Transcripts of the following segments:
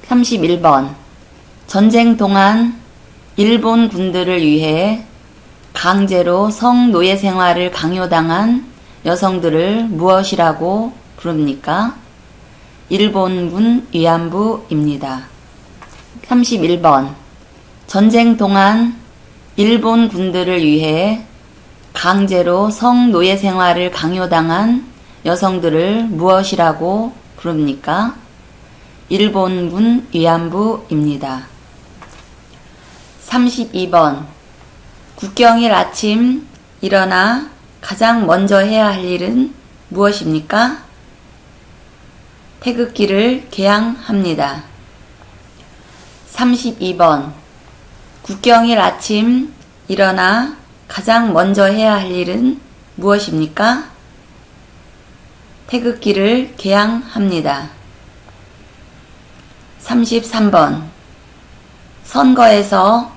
31번. 전쟁 동안 일본 군들을 위해 강제로 성노예 생활을 강요당한 여성들을 무엇이라고 부릅니까? 일본군 위안부입니다. 31번. 전쟁 동안 일본 군들을 위해 강제로 성노예 생활을 강요당한 여성들을 무엇이라고 부릅니까? 일본군 위안부입니다. 32번. 국경일 아침 일어나 가장 먼저 해야 할 일은 무엇입니까? 태극기를 개양합니다. 32번. 국경일 아침 일어나 가장 먼저 해야 할 일은 무엇입니까? 태극기를 개양합니다. 33번. 선거에서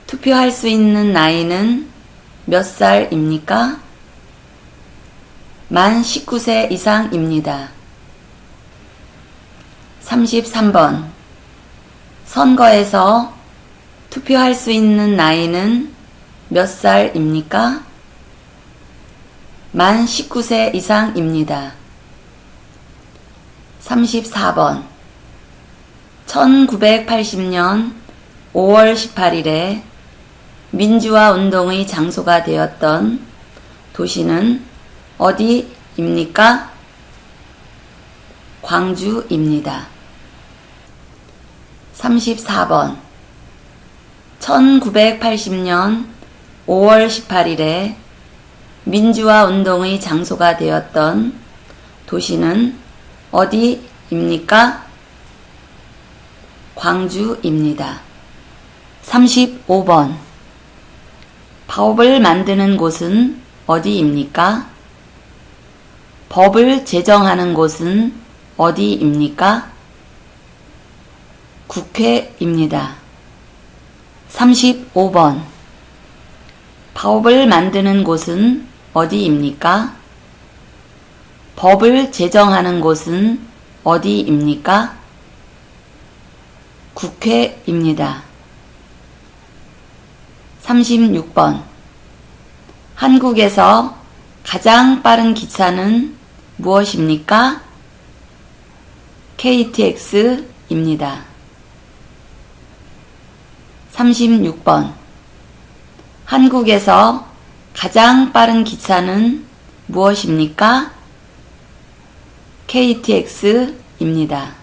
투표할 수 있는 나이는 몇 살입니까? 만 19세 이상입니다. 33번. 선거에서 투표할 수 있는 나이는 몇 살입니까? 만 19세 이상입니다. 34번. 1980년 5월 18일에 민주화 운동의 장소가 되었던 도시는 어디입니까? 광주입니다. 34번. 1980년 5월 18일에 민주화 운동의 장소가 되었던 도시는 어디입니까? 광주입니다. 35번. 법을 만드는 곳은 어디입니까? 법을 제정하는 곳은 어디입니까? 국회입니다. 35번. 법을 만드는 곳은 어디입니까? 법을 제정하는 곳은 어디입니까? 국회입니다. 36번. 한국에서 가장 빠른 기차는 무엇입니까? KTX입니다. 36번. 한국에서 가장 빠른 기차는 무엇입니까? KTX입니다.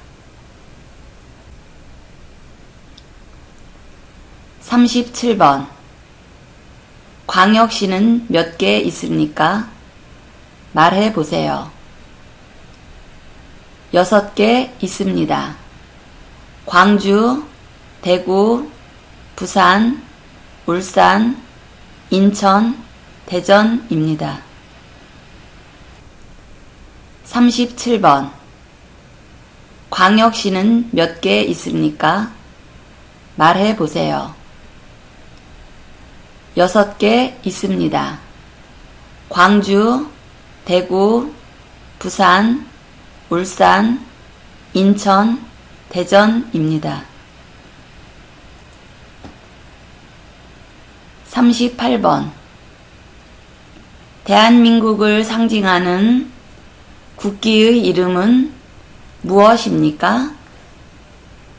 37번. 광역시는 몇 개 있습니까? 말해 보세요. 6개 있습니다. 광주, 대구, 부산, 울산, 인천, 대전입니다. 37번. 광역시는 몇 개 있습니까? 말해 보세요. 6개 있습니다. 광주, 대구, 부산, 울산, 인천, 대전입니다. 38번. 대한민국을 상징하는 국기의 이름은 무엇입니까?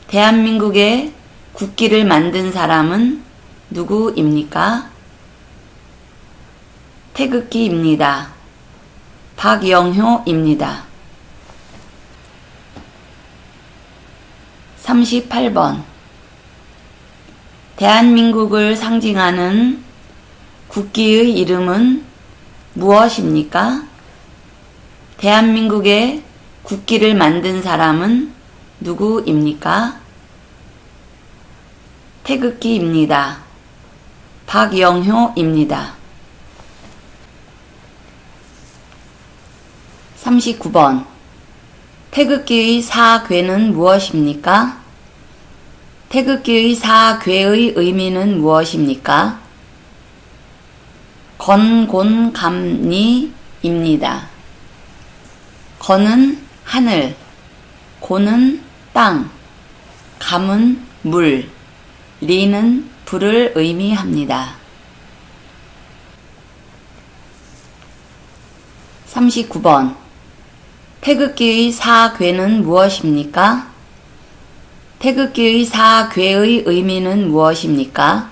대한민국의 국기를 만든 사람은 누구입니까? 태극기입니다. 박영효입니다. 38번. 대한민국을 상징하는 국기의 이름은 무엇입니까? 대한민국의 국기를 만든 사람은 누구입니까? 태극기입니다. 박영효입니다. 39번. 태극기의 사괴는 무엇입니까? 태극기의 사괴의 의미는 무엇입니까? 건곤감리입니다. 건은 하늘, 고는 땅, 감은 물, 리는 불을 의미합니다. 39번. 태극기의 사괴는 무엇입니까? 태극기의 사괴의 의미는 무엇입니까?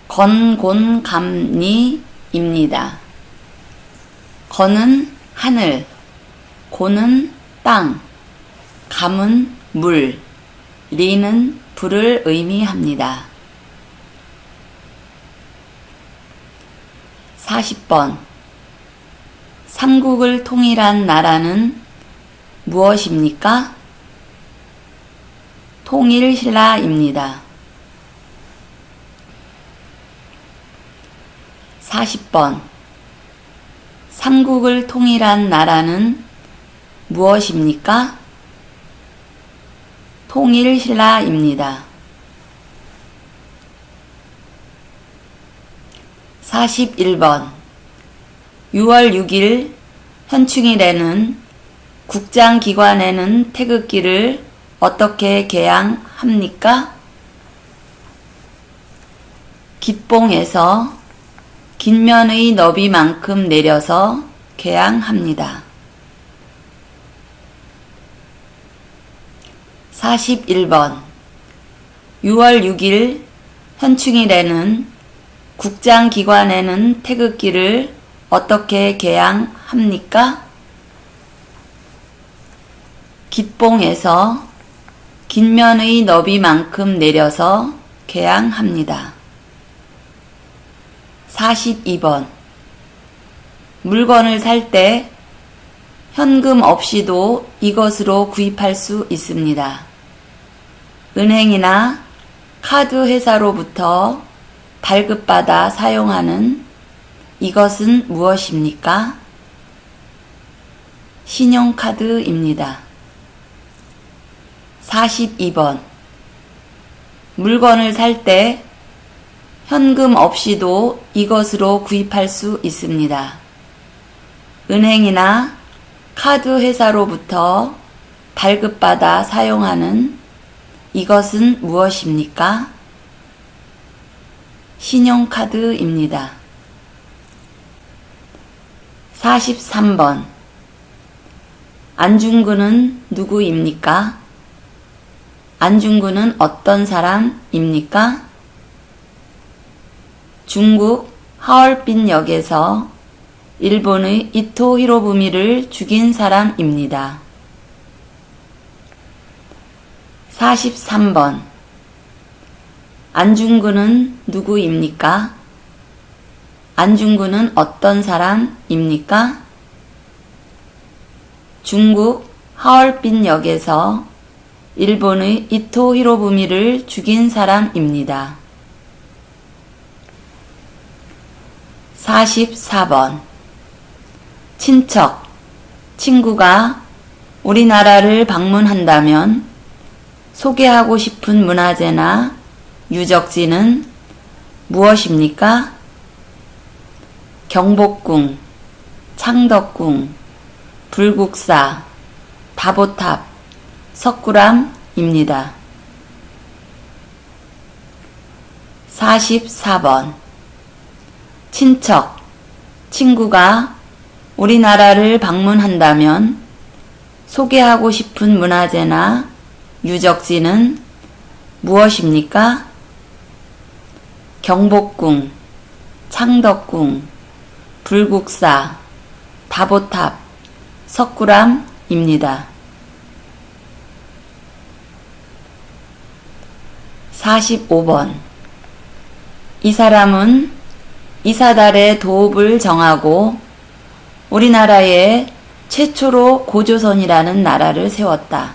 건곤감리입니다. 건은 하늘, 곤은 땅, 감은 물, 리는 불을 의미합니다. 40번. 삼국을 통일한 나라는 무엇입니까? 통일신라입니다. 40번. 삼국을 통일한 나라는 무엇입니까? 통일신라입니다. 41번. 6월 6일 현충일에는 국장기관에는 태극기를 어떻게 개양합니까? 깃봉에서 깃면의 너비만큼 내려서 개양합니다. 41번. 6월 6일 현충일에는 국장기관에는 태극기를 어떻게 개양합니까? 깃봉에서 깃면의 너비만큼 내려서 개양합니다. 42번. 물건을 살 때 현금 없이도 이것으로 구입할 수 있습니다. 은행이나 카드 회사로부터 발급받아 사용하는 이것은 무엇입니까? 신용카드입니다. 42번. 물건을 살 때 현금 없이도 이것으로 구입할 수 있습니다. 은행이나 카드 회사로부터 발급받아 사용하는 이것은 무엇입니까? 신용카드입니다. 43번. 안중근은 누구입니까? 안중근은 어떤 사람입니까? 중국 하얼빈역에서 일본의 이토 히로부미를 죽인 사람입니다. 43번. 안중근은 누구입니까? 안중근은 어떤 사람입니까? 중국 하얼빈역에서 일본의 이토 히로부미를 죽인 사람입니다. 44번. 친척, 친구가 우리나라를 방문한다면 소개하고 싶은 문화재나 유적지는 무엇입니까? 경복궁, 창덕궁, 불국사, 다보탑, 석굴암입니다. 44번. 친척, 친구가 우리나라를 방문한다면 소개하고 싶은 문화재나 유적지는 무엇입니까? 경복궁, 창덕궁, 불국사, 다보탑, 석굴암입니다. 45번. 이 사람은 이사달의 도읍을 정하고 우리나라에 최초로 고조선이라는 나라를 세웠다.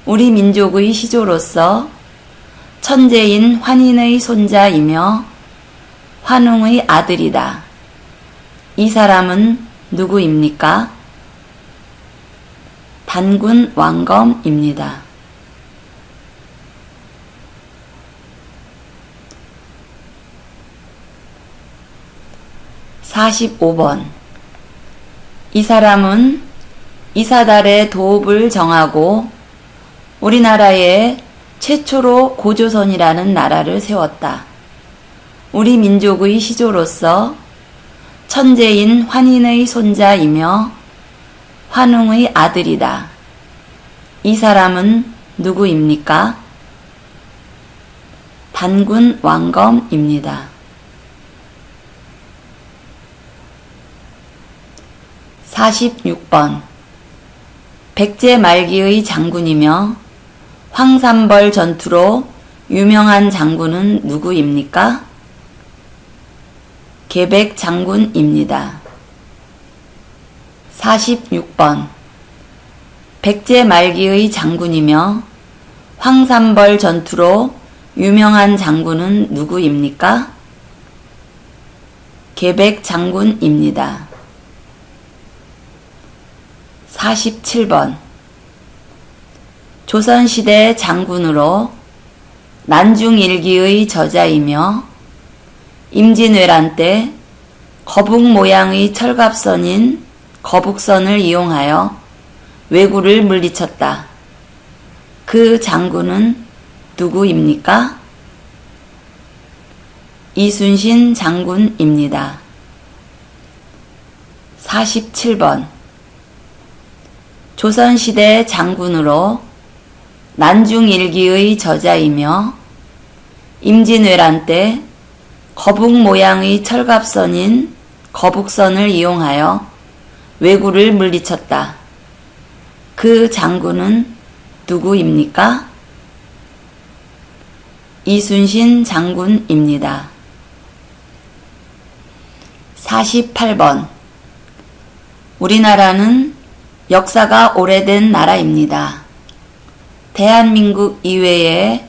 우리 민족의 시조로서 천재인 환인의 손자이며 환웅의 아들이다. 이 사람은 누구입니까? 단군 왕검입니다. 45번. 이 사람은 이사달의 도읍을 정하고 우리나라에 최초로 고조선이라는 나라를 세웠다. 우리 민족의 시조로서 천재인 환인의 손자이며 환웅의 아들이다. 이 사람은 누구입니까? 단군 왕검입니다. 46번 백제 말기의 장군이며 황산벌 전투로 유명한 장군은 누구입니까? 계백 장군입니다. 46번 백제 말기의 장군이며 황산벌 전투로 유명한 장군은 누구입니까? 계백 장군입니다. 47번 조선시대 장군으로 난중일기의 저자이며 임진왜란 때 거북 모양의 철갑선인 거북선을 이용하여 왜구를 물리쳤다. 그 장군은 누구입니까? 이순신 장군입니다. 47번 조선시대 장군으로 난중일기의 저자이며 임진왜란 때 거북 모양의 철갑선인 거북선을 이용하여 왜구를 물리쳤다. 그 장군은 누구입니까? 이순신 장군입니다. 48번 우리나라는 역사가 오래된 나라입니다. 대한민국 이외에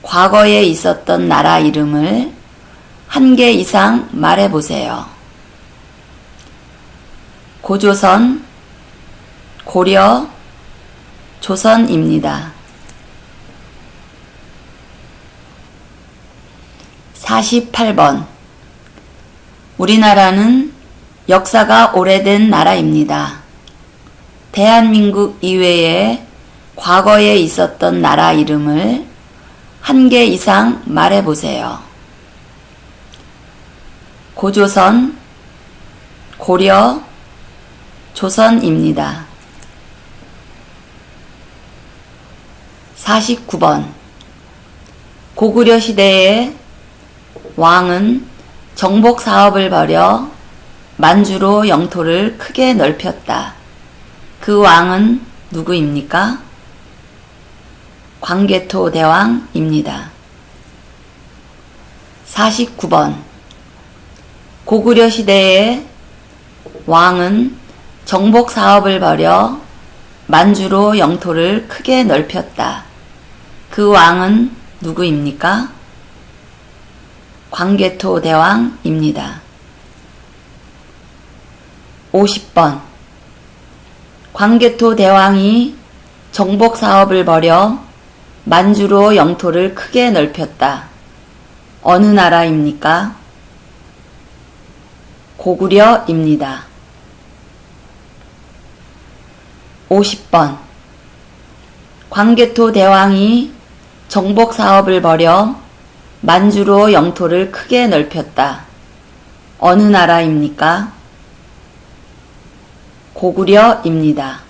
과거에 있었던 나라 이름을 한 개 이상 말해보세요. 고조선, 고려, 조선입니다. 48번 우리나라는 역사가 오래된 나라입니다. 대한민국 이외에 과거에 있었던 나라 이름을 한 개 이상 말해보세요. 고조선, 고려, 조선입니다. 49번 고구려 시대에 왕은 정복 사업을 벌여 만주로 영토를 크게 넓혔다. 그 왕은 누구입니까? 광개토 대왕입니다. 49번 고구려 시대에 왕은 정복 사업을 벌여 만주로 영토를 크게 넓혔다. 그 왕은 누구입니까? 광개토 대왕입니다. 50번 광개토 대왕이 정복 사업을 벌여 만주로 영토를 크게 넓혔다. 어느 나라입니까? 고구려입니다. 50번 광개토 대왕이 정복 사업을 벌여 만주로 영토를 크게 넓혔다. 어느 나라입니까? 고구려입니다.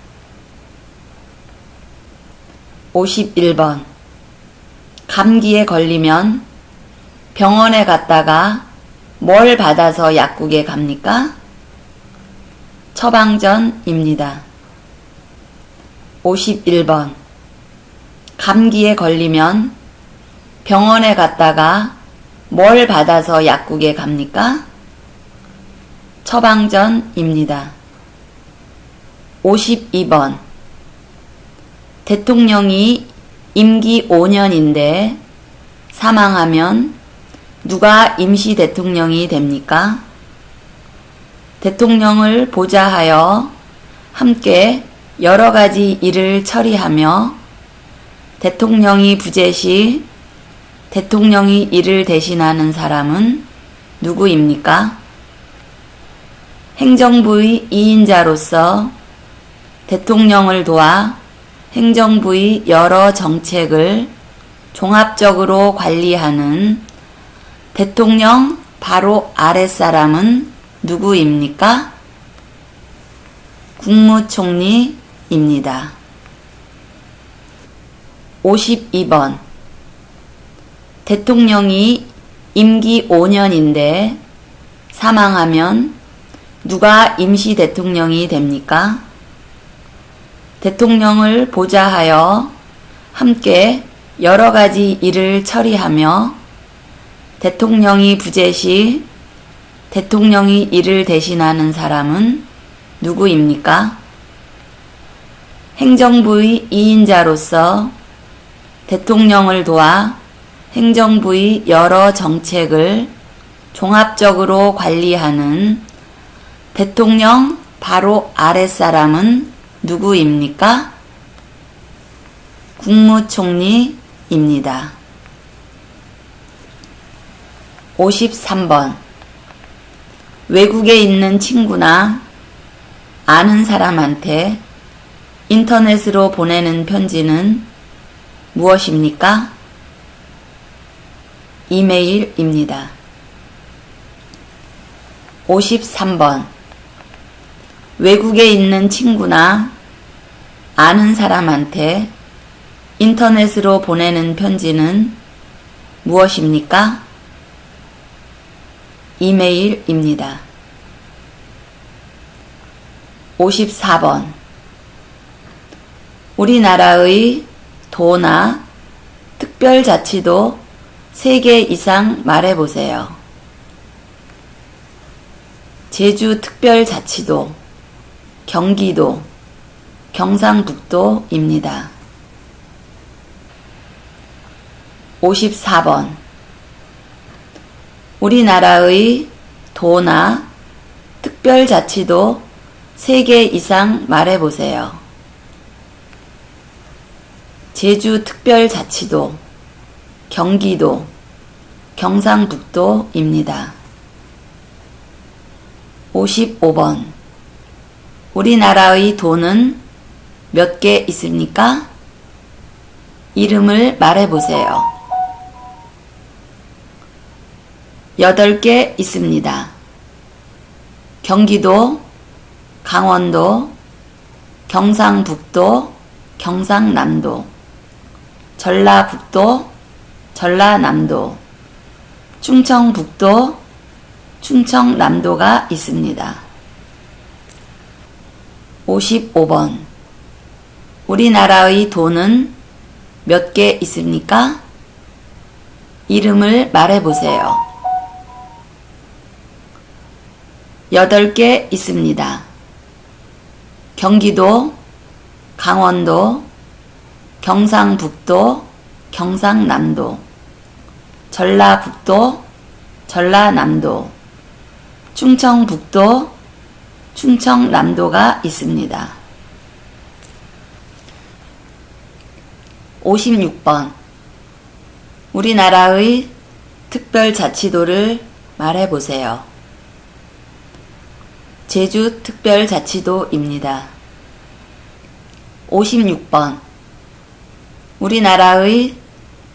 51번 감기에 걸리면 병원에 갔다가 뭘 받아서 약국에 갑니까? 처방전입니다. 51번 감기에 걸리면 병원에 갔다가 뭘 받아서 약국에 갑니까? 처방전입니다. 52번 대통령이 임기 5년인데 사망하면 누가 임시 대통령이 됩니까? 대통령을 보좌하여 함께 여러 가지 일을 처리하며 대통령이 부재 시 대통령이 일을 대신하는 사람은 누구입니까? 행정부의 2인자로서 대통령을 도와 행정부의 여러 정책을 종합적으로 관리하는 대통령 바로 아랫사람은 누구입니까? 국무총리입니다. 52번. 대통령이 임기 5년인데 사망하면 누가 임시 대통령이 됩니까? 대통령을 보좌하여 함께 여러 가지 일을 처리하며 대통령이 부재 시 대통령이 이를 대신하는 사람은 누구입니까? 행정부의 2인자로서 대통령을 도와 행정부의 여러 정책을 종합적으로 관리하는 대통령 바로 아랫사람은 누구입니까? 국무총리입니다. 53번. 외국에 있는 친구나 아는 사람한테 인터넷으로 보내는 편지는 무엇입니까? 이메일입니다. 53번. 외국에 있는 친구나 아는 사람한테 인터넷으로 보내는 편지는 무엇입니까? 이메일입니다. 54번. 우리나라의 도나 특별자치도 3개 이상 말해보세요. 제주특별자치도, 경기도, 경상북도입니다. 54번. 우리나라의 도나 특별자치도 3개 이상 말해보세요. 제주특별자치도, 경기도, 경상북도입니다. 55번. 우리나라의 도는 몇 개 있습니까? 이름을 말해보세요. 8개 있습니다. 경기도, 강원도, 경상북도, 경상남도, 전라북도, 전라남도, 충청북도, 충청남도가 있습니다. 55번. 우리나라의 도는 몇 개 있습니까? 이름을 말해보세요. 8개 있습니다. 경기도, 강원도, 경상북도, 경상남도, 전라북도, 전라남도, 충청북도, 충청남도가 있습니다. 56번. 우리나라의 특별자치도를 말해보세요. 제주특별자치도입니다. 56번. 우리나라의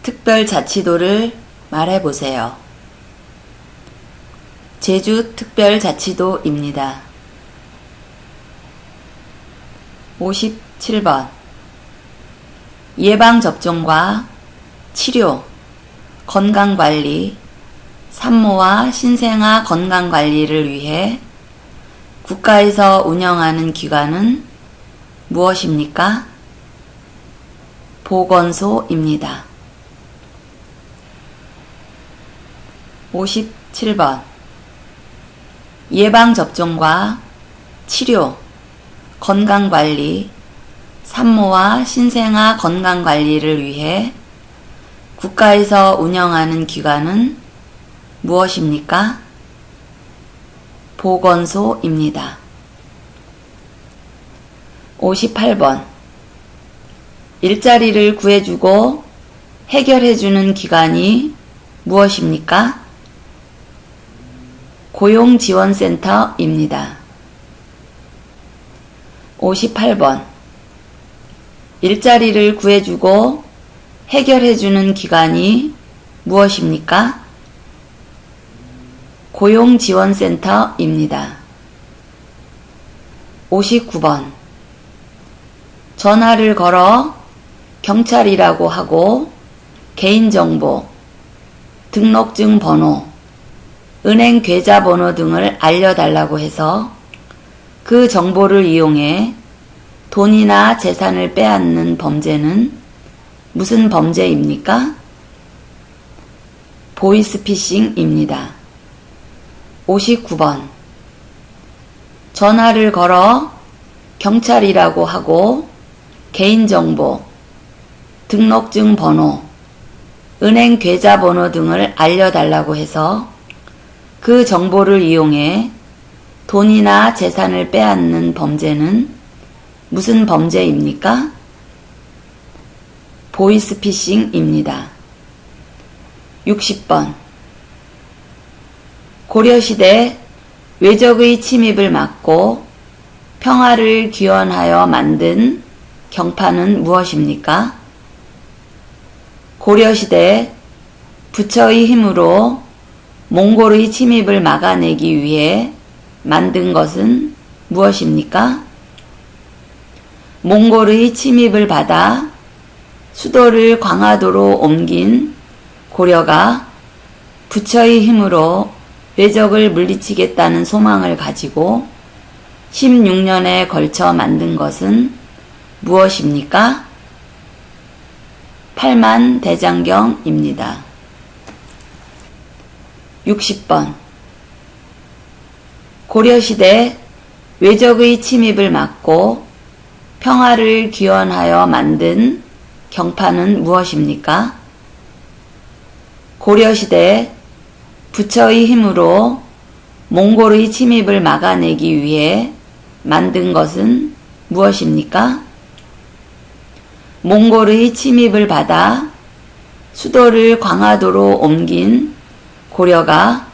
특별자치도를 말해보세요. 제주특별자치도입니다. 57번. 예방접종과 치료, 건강관리, 산모와 신생아 건강관리를 위해 국가에서 운영하는 기관은 무엇입니까? 보건소입니다. 57번. 예방접종과 치료, 건강관리, 산모와 신생아 건강관리를 위해 국가에서 운영하는 기관은 무엇입니까? 보건소입니다. 58번. 일자리를 구해주고 해결해주는 기관이 무엇입니까? 고용지원센터입니다. 58번. 일자리를 구해주고 해결해주는 기관이 무엇입니까? 고용지원센터입니다. 59번. 전화를 걸어 경찰이라고 하고 개인정보, 등록증 번호, 은행 계좌번호 등을 알려달라고 해서 그 정보를 이용해 돈이나 재산을 빼앗는 범죄는 무슨 범죄입니까? 보이스피싱입니다. 59번. 전화를 걸어 경찰이라고 하고 개인정보, 등록증 번호, 은행 계좌번호 등을 알려달라고 해서 그 정보를 이용해 돈이나 재산을 빼앗는 범죄는 무슨 범죄입니까? 보이스피싱입니다. 60번. 고려시대 외적의 침입을 막고 평화를 기원하여 만든 경판은 무엇입니까? 고려시대 부처의 힘으로 몽골의 침입을 막아내기 위해 만든 것은 무엇입니까? 몽골의 침입을 받아 수도를 광화도로 옮긴 고려가 부처의 힘으로 외적을 물리치겠다는 소망을 가지고 16년에 걸쳐 만든 것은 무엇입니까? 팔만대장경입니다. 60번. 고려시대 외적의 침입을 막고 평화를 기원하여 만든 경판은 무엇입니까? 고려시대 부처의 힘으로 몽골의 침입을 막아내기 위해 만든 것은 무엇입니까? 몽골의 침입을 받아 수도를 광화도로 옮긴 고려가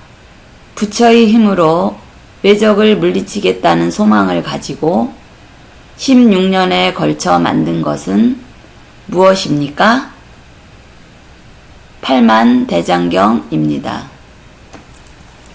부처의 힘으로 외적을 물리치겠다는 소망을 가지고 16년에 걸쳐 만든 것은 무엇입니까? 팔만대장경입니다.